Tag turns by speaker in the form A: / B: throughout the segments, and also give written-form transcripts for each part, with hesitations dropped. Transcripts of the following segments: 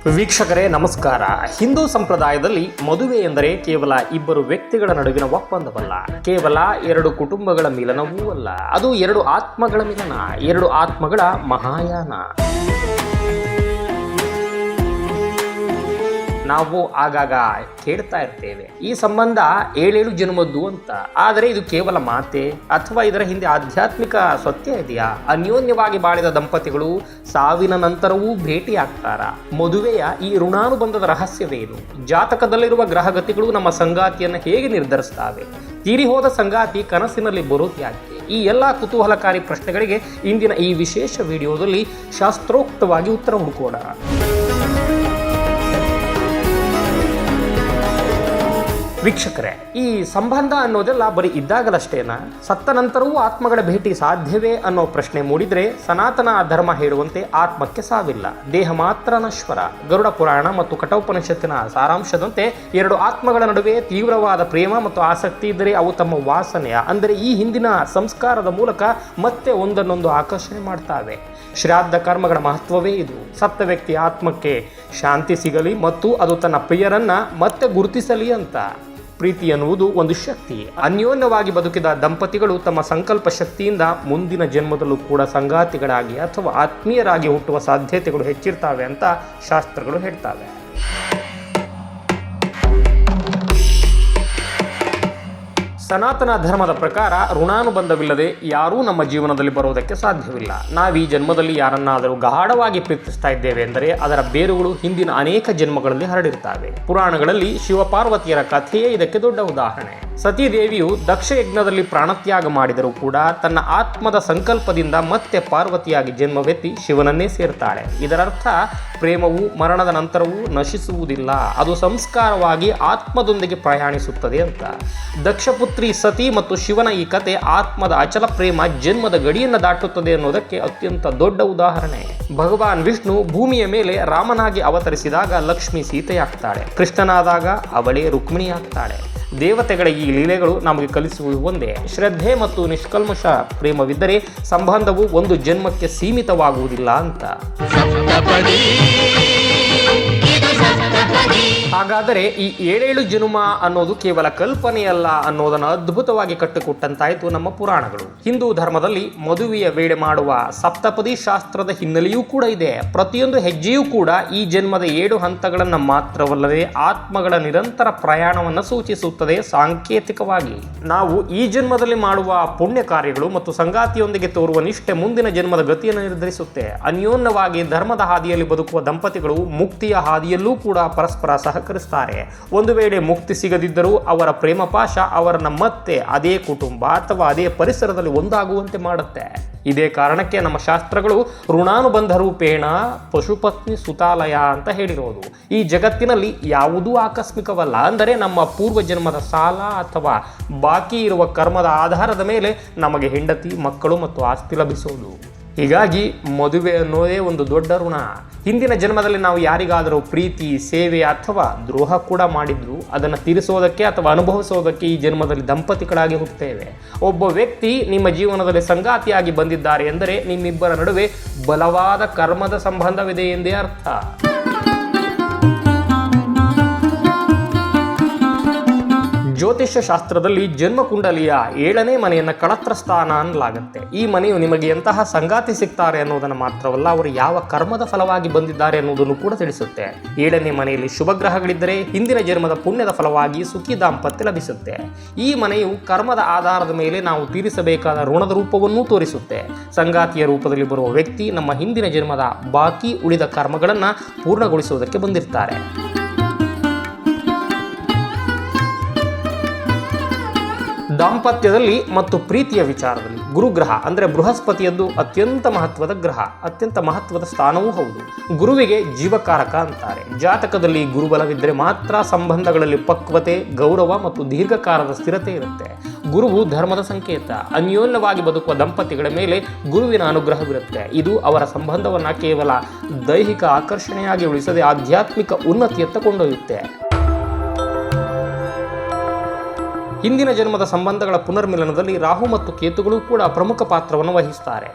A: ವೀಕ್ಷಕರೇ ನಮಸ್ಕಾರ. ಹಿಂದೂ ಸಂಪ್ರದಾಯದಲ್ಲಿ ಮದುವೆ ಎಂದರೆ ಕೇವಲ ಇಬ್ಬರು ವ್ಯಕ್ತಿಗಳ ನಡುವಿನ ಒಪ್ಪಂದವಲ್ಲ, ಕೇವಲ ಎರಡು ಕುಟುಂಬಗಳ ಮಿಲನವೂ ಅಲ್ಲ, ಅದು ಎರಡು ಆತ್ಮಗಳ ಮಿಲನ, ಎರಡು ಆತ್ಮಗಳ ಮಹಾಯಾನ. ನಾವು ಆಗಾಗ ಕೇಳ್ತಾ ಇರ್ತೇವೆ, ಈ ಸಂಬಂಧ ಏಳೇಳು ಜನ್ಮದ್ದು ಅಂತ. ಆದರೆ ಇದು ಕೇವಲ ಮಾತೆ ಅಥವಾ ಇದರ ಹಿಂದೆ ಆಧ್ಯಾತ್ಮಿಕ ಸತ್ಯ ಇದೆಯಾ? ಅನ್ಯೋನ್ಯವಾಗಿ ಬಾಳಿದ ದಂಪತಿಗಳು ಸಾವಿನ ನಂತರವೂ ಭೇಟಿಯಾಗ್ತಾರ? ಮದುವೆಯ ಈ ಋಣಾನುಬಂಧದ ರಹಸ್ಯವೇನು? ಜಾತಕದಲ್ಲಿರುವ ಗ್ರಹಗತಿಗಳು ನಮ್ಮ ಸಂಗಾತಿಯನ್ನು ಹೇಗೆ ನಿರ್ಧರಿಸ್ತಾವೆ? ತೀರಿ ಹೋದ ಸಂಗಾತಿ ಕನಸಿನಲ್ಲಿ ಬರೋದು ಯಾಕೆ? ಈ ಎಲ್ಲ ಕುತೂಹಲಕಾರಿ ಪ್ರಶ್ನೆಗಳಿಗೆ ಇಂದಿನ ಈ ವಿಶೇಷ ವಿಡಿಯೋದಲ್ಲಿ ಶಾಸ್ತ್ರೋಕ್ತವಾಗಿ ಉತ್ತರ ಹುಡುಕೋಣ. ವೀಕ್ಷಕರೇ, ಈ ಸಂಬಂಧ ಅನ್ನೋದೆಲ್ಲ ಬರೀ ಇದ್ದಾಗಲಷ್ಟೇನಾ? ಸತ್ತ ನಂತರವೂ ಆತ್ಮಗಳ ಭೇಟಿ ಸಾಧ್ಯವೇ ಅನ್ನೋ ಪ್ರಶ್ನೆ ಮೂಡಿದ್ರೆ, ಸನಾತನ ಧರ್ಮ ಹೇಳುವಂತೆ ಆತ್ಮಕ್ಕೆ ಸಾವಿಲ್ಲ, ದೇಹ ಮಾತ್ರ ನಶ್ವರ. ಗರುಡ ಪುರಾಣ ಮತ್ತು ಕಠೋಪನಿಷತ್ತಿನ ಸಾರಾಂಶದಂತೆ ಎರಡು ಆತ್ಮಗಳ ನಡುವೆ ತೀವ್ರವಾದ ಪ್ರೇಮ ಮತ್ತು ಆಸಕ್ತಿ ಇದ್ದರೆ ಅವು ತಮ್ಮ ವಾಸನೆಯ, ಅಂದರೆ ಈ ಹಿಂದಿನ ಸಂಸ್ಕಾರದ ಮೂಲಕ ಮತ್ತೆ ಒಂದನ್ನೊಂದು ಆಕರ್ಷಣೆ ಮಾಡ್ತಾವೆ. ಶ್ರಾದ್ದ ಕರ್ಮಗಳ ಮಹತ್ವವೇ ಇದು. ಸತ್ತ ವ್ಯಕ್ತಿ ಆತ್ಮಕ್ಕೆ ಶಾಂತಿ ಸಿಗಲಿ ಮತ್ತು ಅದು ತನ್ನ ಪ್ರಿಯರನ್ನ ಮತ್ತೆ ಗುರುತಿಸಲಿ ಅಂತ. ಪ್ರೀತಿ ಎನ್ನುವುದು ಒಂದು ಶಕ್ತಿ. ಅನ್ಯೋನ್ಯವಾಗಿ ಬದುಕಿದ ದಂಪತಿಗಳು ತಮ್ಮ ಸಂಕಲ್ಪ ಶಕ್ತಿಯಿಂದ ಮುಂದಿನ ಜನ್ಮದಲ್ಲೂ ಕೂಡ ಸಂಗಾತಿಗಳಾಗಿ ಅಥವಾ ಆತ್ಮೀಯರಾಗಿ ಹುಟ್ಟುವ ಸಾಧ್ಯತೆಗಳು ಹೆಚ್ಚಿರ್ತವೆ ಅಂತ ಶಾಸ್ತ್ರಗಳು ಹೇಳ್ತವೆ. ಸನಾತನ ಧರ್ಮದ ಪ್ರಕಾರ ಋಣಾನುಬಂಧವಿಲ್ಲದೆ ಯಾರೂ ನಮ್ಮ ಜೀವನದಲ್ಲಿ ಬರೋದಕ್ಕೆ ಸಾಧ್ಯವಿಲ್ಲ. ನಾವು ಈ ಜನ್ಮದಲ್ಲಿ ಯಾರನ್ನಾದರೂ ಗಾಢವಾಗಿ ಪ್ರೀತಿಸ್ತಾ ಇದ್ದೇವೆ ಎಂದರೆ ಅದರ ಬೇರುಗಳು ಹಿಂದಿನ ಅನೇಕ ಜನ್ಮಗಳಲ್ಲಿ ಹರಡಿರ್ತವೆ. ಪುರಾಣಗಳಲ್ಲಿ ಶಿವಪಾರ್ವತಿಯರ ಕಥೆಯೇ ಇದಕ್ಕೆ ದೊಡ್ಡ ಉದಾಹರಣೆ. ಸತೀದೇವಿಯು ದಕ್ಷ ಯಜ್ಞದಲ್ಲಿ ಪ್ರಾಣತ್ಯಾಗ ಮಾಡಿದರೂ ಕೂಡ ತನ್ನ ಆತ್ಮದ ಸಂಕಲ್ಪದಿಂದ ಮತ್ತೆ ಪಾರ್ವತಿಯಾಗಿ ಜನ್ಮವೆತ್ತಿ ಶಿವನನ್ನೇ ಸೇರ್ತಾಳೆ. ಇದರರ್ಥ ಪ್ರೇಮವು ಮರಣದ ನಂತರವೂ ನಶಿಸುವುದಿಲ್ಲ, ಅದು ಸಂಸ್ಕಾರವಾಗಿ ಆತ್ಮದೊಂದಿಗೆ ಪ್ರಯಾಣಿಸುತ್ತದೆ ಅಂತ. ದಕ್ಷಪುತ್ರಿ ಸತಿ ಮತ್ತು ಶಿವನ ಈ ಕತೆ ಆತ್ಮದ ಅಚಲ ಪ್ರೇಮ ಜನ್ಮದ ಗಡಿಯನ್ನು ದಾಟುತ್ತದೆ ಅನ್ನೋದಕ್ಕೆ ಅತ್ಯಂತ ದೊಡ್ಡ ಉದಾಹರಣೆ. ಭಗವಾನ್ ವಿಷ್ಣು ಭೂಮಿಯ ಮೇಲೆ ರಾಮನಾಗಿ ಅವತರಿಸಿದಾಗ ಲಕ್ಷ್ಮಿ ಸೀತೆಯಾಗ್ತಾಳೆ, ಕೃಷ್ಣನಾದಾಗ ಅವಳೇ ರುಕ್ಮಿಣಿಯಾಗ್ತಾಳೆ. ದೇವತೆಗಳ ಈ ಲೀಲೆಗಳು ನಮಗೆ ಕಲಿಸುವುದು ಒಂದೇ, ಶ್ರದ್ಧೆ ಮತ್ತು ನಿಷ್ಕಲ್ಮಶ ಪ್ರೇಮವಿದ್ದರೆ ಸಂಬಂಧವು ಒಂದು ಜನ್ಮಕ್ಕೆ ಸೀಮಿತವಾಗುವುದಿಲ್ಲ ಅಂತ. ಹಾಗಾದರೆ ಈ ಏಳೇಳು ಜನ್ಮ ಅನ್ನೋದು ಕೇವಲ ಕಲ್ಪನೆಯಲ್ಲ ಅನ್ನೋದನ್ನು ಅದ್ಭುತವಾಗಿ ಕಟ್ಟಿಕೊಟ್ಟಂತಾಯಿತು ನಮ್ಮ ಪುರಾಣಗಳು. ಹಿಂದೂ ಧರ್ಮದಲ್ಲಿ ಮದುವೆಯ ವೇಳೆ ಮಾಡುವ ಸಪ್ತಪದಿ ಶಾಸ್ತ್ರದ ಹಿನ್ನೆಲೆಯೂ ಕೂಡ ಇದೆ. ಪ್ರತಿಯೊಂದು ಹೆಜ್ಜೆಯೂ ಕೂಡ ಈ ಜನ್ಮದ 7 ಹಂತಗಳನ್ನು ಮಾತ್ರವಲ್ಲದೆ ಆತ್ಮಗಳ ನಿರಂತರ ಪ್ರಯಾಣವನ್ನು ಸೂಚಿಸುತ್ತದೆ. ಸಾಂಕೇತಿಕವಾಗಿ ನಾವು ಈ ಜನ್ಮದಲ್ಲಿ ಮಾಡುವ ಪುಣ್ಯ ಕಾರ್ಯಗಳು ಮತ್ತು ಸಂಗಾತಿಯೊಂದಿಗೆ ತೋರುವ ನಿಷ್ಠೆ ಮುಂದಿನ ಜನ್ಮದ ಗತಿಯನ್ನು ನಿರ್ಧರಿಸುತ್ತೆ. ಅನ್ಯೋನ್ಯವಾಗಿ ಧರ್ಮದ ಹಾದಿಯಲ್ಲಿ ಬದುಕುವ ದಂಪತಿಗಳು ಮುಕ್ತಿಯ ಹಾದಿಯಲ್ಲೂ ಕೂಡ ಪರಸ್ಪರ ಸಹಕರಿಸ್ತಾರೆ. ಒಂದು ವೇಳೆ ಮುಕ್ತಿ ಸಿಗದಿದ್ದರೂ ಅವರ ಪ್ರೇಮ ಪಾಶ ಅವರನ್ನ ಮತ್ತೆ ಅದೇ ಕುಟುಂಬ ಅಥವಾ ಅದೇ ಪರಿಸರದಲ್ಲಿ ಒಂದಾಗುವಂತೆ ಮಾಡುತ್ತೆ. ಇದೇ ಕಾರಣಕ್ಕೆ ನಮ್ಮ ಶಾಸ್ತ್ರಗಳು ಋಣಾನುಬಂಧ ರೂಪೇಣ ಪಶುಪತ್ನಿ ಸುತಾಲಯ ಅಂತ ಹೇಳಿರೋದು. ಈ ಜಗತ್ತಿನಲ್ಲಿ ಯಾವುದೂ ಆಕಸ್ಮಿಕವಲ್ಲ, ಅಂದರೆ ನಮ್ಮ ಪೂರ್ವ ಜನ್ಮದ ಸಾಲ ಅಥವಾ ಬಾಕಿ ಇರುವ ಕರ್ಮದ ಆಧಾರದ ಮೇಲೆ ನಮಗೆ ಹೆಂಡತಿ, ಮಕ್ಕಳು ಮತ್ತು ಆಸ್ತಿ ಲಭಿಸೋದು. ಹೀಗಾಗಿ ಮದುವೆ ಅನ್ನೋದೇ ಒಂದು ದೊಡ್ಡ ಋಣ. ಹಿಂದಿನ ಜನ್ಮದಲ್ಲಿ ನಾವು ಯಾರಿಗಾದರೂ ಪ್ರೀತಿ, ಸೇವೆ ಅಥವಾ ದ್ರೋಹ ಕೂಡ ಮಾಡಿದ್ರು ಅದನ್ನು ತೀರಿಸೋದಕ್ಕೆ ಅಥವಾ ಅನುಭವಿಸೋದಕ್ಕೆ ಈ ಜನ್ಮದಲ್ಲಿ ದಂಪತಿಗಳಾಗಿ ಹುಟ್ಟುತ್ತೇವೆ. ಒಬ್ಬ ವ್ಯಕ್ತಿ ನಿಮ್ಮ ಜೀವನದಲ್ಲಿ ಸಂಗಾತಿಯಾಗಿ ಬಂದಿದ್ದಾರೆ ಎಂದರೆ ನಿಮ್ಮಿಬ್ಬರ ನಡುವೆ ಬಲವಾದ ಕರ್ಮದ ಸಂಬಂಧವಿದೆ ಎಂದೇ ಅರ್ಥ. ಜ್ಯೋತಿಷ್ಯ ಶಾಸ್ತ್ರದಲ್ಲಿ ಜನ್ಮಕುಂಡಲಿಯ 7ನೇ ಮನೆಯನ್ನು ಕಳತ್ರ ಸ್ಥಾನ ಅನ್ನಲಾಗುತ್ತೆ. ಈ ಮನೆಯು ನಿಮಗೆ ಎಂತಹ ಸಂಗಾತಿ ಸಿಗ್ತಾರೆ ಅನ್ನೋದನ್ನು ಮಾತ್ರವಲ್ಲ, ಅವರು ಯಾವ ಕರ್ಮದ ಫಲವಾಗಿ ಬಂದಿದ್ದಾರೆ ಅನ್ನೋದನ್ನು ಕೂಡ ತಿಳಿಸುತ್ತೆ. 7ನೇ ಮನೆಯಲ್ಲಿ ಶುಭ ಗ್ರಹಗಳಿದ್ದರೆ ಹಿಂದಿನ ಜನ್ಮದ ಪುಣ್ಯದ ಫಲವಾಗಿ ಸುಖಿ ದಾಂಪತ್ಯ ಲಭಿಸುತ್ತೆ. ಈ ಮನೆಯು ಕರ್ಮದ ಆಧಾರದ ಮೇಲೆ ನಾವು ತೀರಿಸಬೇಕಾದ ಋಣದ ರೂಪವನ್ನೂ ತೋರಿಸುತ್ತೆ. ಸಂಗಾತಿಯ ರೂಪದಲ್ಲಿ ಬರುವ ವ್ಯಕ್ತಿ ನಮ್ಮ ಹಿಂದಿನ ಜನ್ಮದ ಬಾಕಿ ಉಳಿದ ಕರ್ಮಗಳನ್ನು ಪೂರ್ಣಗೊಳಿಸುವುದಕ್ಕೆ ಬಂದಿರ್ತಾರೆ. ದಾಂಪತ್ಯದಲ್ಲಿ ಮತ್ತು ಪ್ರೀತಿಯ ವಿಚಾರದಲ್ಲಿ ಗುರುಗ್ರಹ ಅಂದರೆ ಬೃಹಸ್ಪತಿಯದ್ದು ಅತ್ಯಂತ ಮಹತ್ವದ ಗ್ರಹ, ಅತ್ಯಂತ ಮಹತ್ವದ ಸ್ಥಾನವೂ ಹೌದು. ಗುರುವಿಗೆ ಜೀವಕಾರಕ ಅಂತಾರೆ. ಜಾತಕದಲ್ಲಿ ಗುರುಬಲವಿದ್ದರೆ ಮಾತ್ರ ಸಂಬಂಧಗಳಲ್ಲಿ ಪಕ್ವತೆ, ಗೌರವ ಮತ್ತು ದೀರ್ಘಕಾಲದ ಸ್ಥಿರತೆ ಇರುತ್ತೆ. ಗುರುವು ಧರ್ಮದ ಸಂಕೇತ. ಅನ್ಯೋನ್ಯವಾಗಿ ಬದುಕುವ ದಂಪತಿಗಳ ಮೇಲೆ ಗುರುವಿನ ಅನುಗ್ರಹವಿರುತ್ತೆ. ಇದು ಅವರ ಸಂಬಂಧವನ್ನು ಕೇವಲ ದೈಹಿಕ ಆಕರ್ಷಣೆಯಾಗಿ ಉಳಿಸದೆ ಆಧ್ಯಾತ್ಮಿಕ ಉನ್ನತಿಯತ್ತ ಕೊಂಡೊಯ್ಯುತ್ತೆ. ಹಿಂದಿನ ಜನ್ಮದ ಸಂಬಂಧಗಳ ಪುನರ್ಮಿಲನದಲ್ಲಿ ರಾಹು ಮತ್ತು ಕೇತುಗಳು ಕೂಡ ಪ್ರಮುಖ ಪಾತ್ರವನ್ನು ವಹಿಸುತ್ತಾರೆ.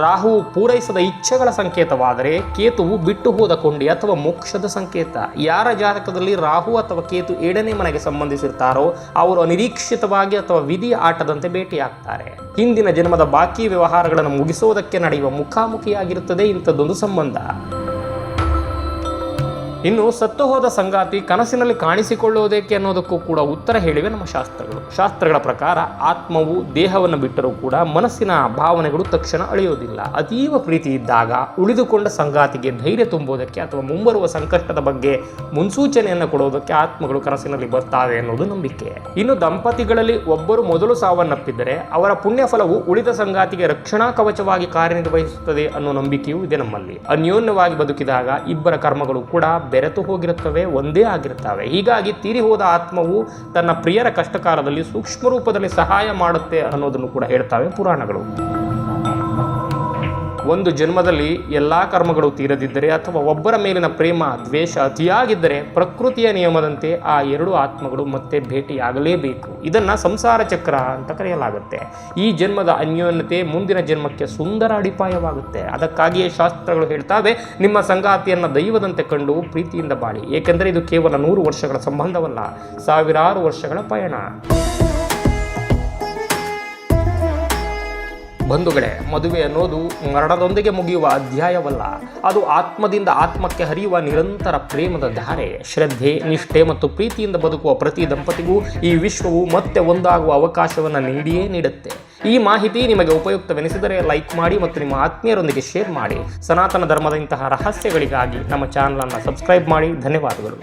A: ರಾಹು ಪೂರೈಸದ ಇಚ್ಛೆಗಳ ಸಂಕೇತವಾದರೆ ಕೇತುವು ಬಿಟ್ಟು ಹೋದ ಕೊಂಡಿ ಅಥವಾ ಮೋಕ್ಷದ ಸಂಕೇತ. ಯಾರ ಜಾತಕದಲ್ಲಿ ರಾಹು ಅಥವಾ ಕೇತು 7ನೇ ಮನೆಗೆ ಸಂಬಂಧಿಸಿರ್ತಾರೋ ಅವರು ಅನಿರೀಕ್ಷಿತವಾಗಿ ಅಥವಾ ವಿಧಿಯ ಆಟದಂತೆ ಭೇಟಿಯಾಗ್ತಾರೆ. ಹಿಂದಿನ ಜನ್ಮದ ಬಾಕಿ ವ್ಯವಹಾರಗಳನ್ನು ಮುಗಿಸೋದಕ್ಕೆ ನಡೆಯುವ ಮುಖಾಮುಖಿಯಾಗಿರುತ್ತದೆ ಇಂಥದ್ದೊಂದು ಸಂಬಂಧ. ಇನ್ನು ಸತ್ತು ಹೋದ ಸಂಗಾತಿ ಕನಸಿನಲ್ಲಿ ಕಾಣಿಸಿಕೊಳ್ಳುವುದಕ್ಕೆ ಅನ್ನೋದಕ್ಕೂ ಕೂಡ ಉತ್ತರ ಹೇಳಿವೆ ನಮ್ಮ ಶಾಸ್ತ್ರಗಳು. ಶಾಸ್ತ್ರಗಳ ಪ್ರಕಾರ ಆತ್ಮವು ದೇಹವನ್ನು ಬಿಟ್ಟರೂ ಕೂಡ ಮನಸ್ಸಿನ ಭಾವನೆಗಳು ತಕ್ಷಣ ಅಳಿಯೋದಿಲ್ಲ. ಅತೀವ ಪ್ರೀತಿ ಇದ್ದಾಗ ಉಳಿದುಕೊಂಡ ಸಂಗಾತಿಗೆ ಧೈರ್ಯ ತುಂಬುವುದಕ್ಕೆ ಅಥವಾ ಮುಂಬರುವ ಸಂಕಷ್ಟದ ಬಗ್ಗೆ ಮುನ್ಸೂಚನೆಯನ್ನು ಕೊಡುವುದಕ್ಕೆ ಆತ್ಮಗಳು ಕನಸಿನಲ್ಲಿ ಬರ್ತಾವೆ ಅನ್ನೋದು ನಂಬಿಕೆ. ಇನ್ನು ದಂಪತಿಗಳಲ್ಲಿ ಒಬ್ಬರು ಮೊದಲು ಸಾವನ್ನಪ್ಪಿದ್ದರೆ ಅವರ ಪುಣ್ಯ ಫಲವು ಉಳಿದ ಸಂಗಾತಿಗೆ ರಕ್ಷಣಾ ಕವಚವಾಗಿ ಕಾರ್ಯನಿರ್ವಹಿಸುತ್ತದೆ ಅನ್ನೋ ನಂಬಿಕೆಯೂ ಇದೆ ನಮ್ಮಲ್ಲಿ. ಅನ್ಯೋನ್ಯವಾಗಿ ಬದುಕಿದಾಗ ಇಬ್ಬರ ಕರ್ಮಗಳು ಕೂಡ ಬೆರೆತು ಹೋಗಿರುತ್ತವೆ, ಒಂದೇ ಆಗಿರುತ್ತವೆ. ಹೀಗಾಗಿ ತೀರಿ ಹೋದ ಆತ್ಮವು ತನ್ನ ಪ್ರಿಯರ ಕಷ್ಟಕಾಲದಲ್ಲಿ ಸೂಕ್ಷ್ಮ ರೂಪದಲ್ಲಿ ಸಹಾಯ ಮಾಡುತ್ತೆ ಅನ್ನೋದನ್ನು ಕೂಡ ಹೇಳ್ತಾವೆ ಪುರಾಣಗಳು. ಒಂದು ಜನ್ಮದಲ್ಲಿ ಎಲ್ಲ ಕರ್ಮಗಳು ತೀರದಿದ್ದರೆ ಅಥವಾ ಒಬ್ಬರ ಮೇಲಿನ ಪ್ರೇಮ ದ್ವೇಷ ಅತಿಯಾಗಿದ್ದರೆ ಪ್ರಕೃತಿಯ ನಿಯಮದಂತೆ ಆ ಎರಡು ಆತ್ಮಗಳು ಮತ್ತೆ ಭೇಟಿಯಾಗಲೇಬೇಕು. ಇದನ್ನು ಸಂಸಾರ ಚಕ್ರ ಅಂತ ಕರೆಯಲಾಗುತ್ತೆ. ಈ ಜನ್ಮದ ಅನ್ಯೋನ್ಯತೆ ಮುಂದಿನ ಜನ್ಮಕ್ಕೆ ಸುಂದರ ಅಡಿಪಾಯವಾಗುತ್ತೆ. ಅದಕ್ಕಾಗಿಯೇ ಶಾಸ್ತ್ರಗಳು ಹೇಳ್ತಾವೆ, ನಿಮ್ಮ ಸಂಗಾತಿಯನ್ನು ದೈವದಂತೆ ಕಂಡು ಪ್ರೀತಿಯಿಂದ ಬಾಳಿ. ಏಕೆಂದರೆ ಇದು ಕೇವಲ 100 ವರ್ಷಗಳ ಸಂಬಂಧವಲ್ಲ, ಸಾವಿರಾರು ವರ್ಷಗಳ ಪಯಣ. ಬಂಧುಗಳೇ, ಮದುವೆ ಅನ್ನೋದು ಮರಣದೊಂದಿಗೆ ಮುಗಿಯುವ ಅಧ್ಯಾಯವಲ್ಲ. ಅದು ಆತ್ಮದಿಂದ ಆತ್ಮಕ್ಕೆ ಹರಿಯುವ ನಿರಂತರ ಪ್ರೇಮದ ಧಾರೆ. ಶ್ರದ್ಧೆ, ನಿಷ್ಠೆ ಮತ್ತು ಪ್ರೀತಿಯಿಂದ ಬದುಕುವ ಪ್ರತಿ ದಂಪತಿಗೂ ಈ ವಿಶ್ವವು ಮತ್ತೆ ಒಂದಾಗುವ ಅವಕಾಶವನ್ನು ನೀಡಿಯೇ ನೀಡುತ್ತೆ. ಈ ಮಾಹಿತಿ ನಿಮಗೆ ಉಪಯುಕ್ತವೆನಿಸಿದರೆ ಲೈಕ್ ಮಾಡಿ ಮತ್ತು ನಿಮ್ಮ ಆತ್ಮೀಯರೊಂದಿಗೆ ಶೇರ್ ಮಾಡಿ. ಸನಾತನ ಧರ್ಮದ ಇಂತಹ ರಹಸ್ಯಗಳಿಗಾಗಿ ನಮ್ಮ ಚಾನಲನ್ನು ಸಬ್ಸ್ಕ್ರೈಬ್ ಮಾಡಿ. ಧನ್ಯವಾದಗಳು.